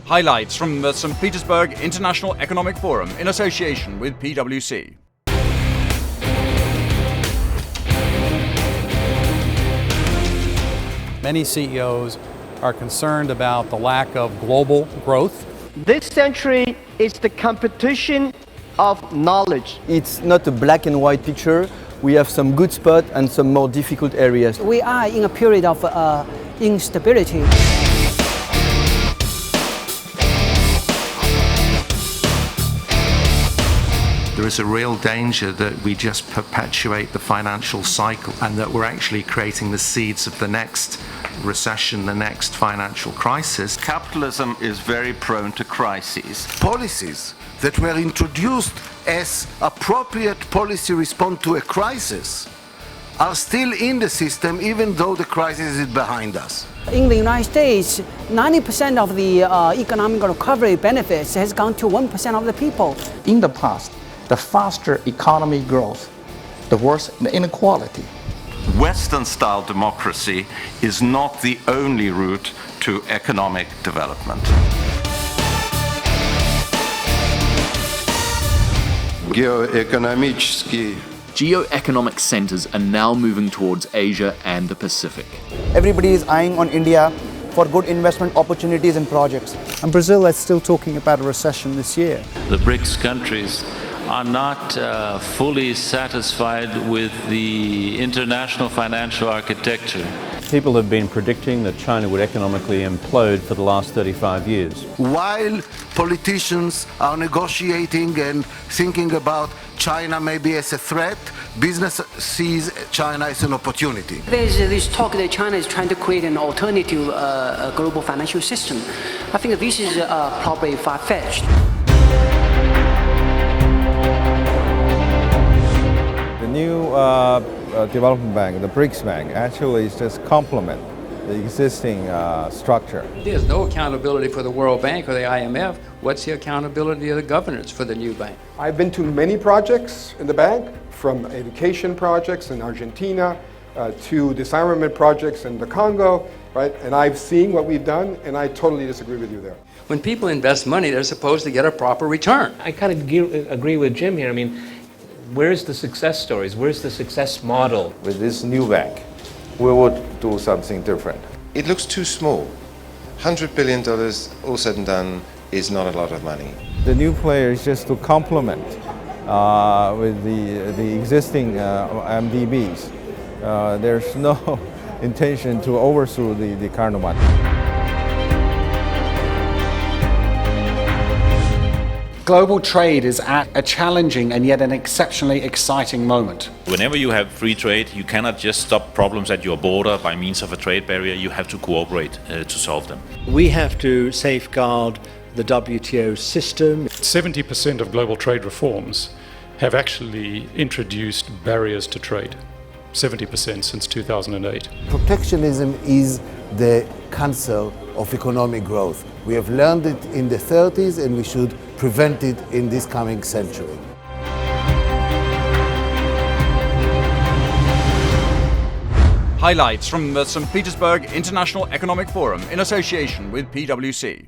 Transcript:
Highlights from the St. Petersburg International Economic Forum in association with PwC. Many CEOs are concerned about the lack of global growth. This century is the competition of knowledge. It's not a black and white picture. We have some good spots and some more difficult areas. We are in a period of instability. There is a real danger that we just perpetuate the financial cycle and that we're actually creating the seeds of the next recession, the next financial crisis. Capitalism is very prone to crises. Policies that were introduced as appropriate policy response to a crisis are still in the system even though the crisis is behind us. In the United States, 90% of the economic recovery benefits has gone to 1% of the people. In the past, the faster economy growth, the worse the inequality. Western-style democracy is not the only route to economic development. Geoeconomic centers are now moving towards Asia and the Pacific. Everybody is eyeing on India for good investment opportunities and projects. And Brazil is still talking about a recession this year. The BRICS countries are not fully satisfied with the international financial architecture. People have been predicting that China would economically implode for the last 35 years. While politicians are negotiating and thinking about China maybe as a threat, business sees China as an opportunity. There's this talk that China is trying to create an alternative global financial system. I think this is probably far-fetched. The new development bank, the BRICS bank, actually is just complement the existing structure. There's no accountability for the World Bank or the IMF. What's the accountability of the governance for the new bank? I've been to many projects in the bank, from education projects in Argentina to disarmament projects in the Congo, right? And I've seen what we've done, and I totally disagree with you there. When people invest money, they're supposed to get a proper return. I kind of agree with Jim here. I mean, where's the success stories? Where's the success model? With this new bank, we would do something different. It looks too small. $100 billion, all said and done, is not a lot of money. The new player is just to complement with the existing MDBs. There's no intention to overthrow the current one. Global trade is at a challenging and yet an exceptionally exciting moment. Whenever you have free trade, you cannot just stop problems at your border by means of a trade barrier. You have to cooperate to solve them. We have to safeguard the WTO system. 70% of global trade reforms have actually introduced barriers to trade. 70% since 2008. Protectionism is the cancer of economic growth. We have learned it in the 30s and we should prevent it in this coming century. Highlights from the St. Petersburg International Economic Forum in association with PwC.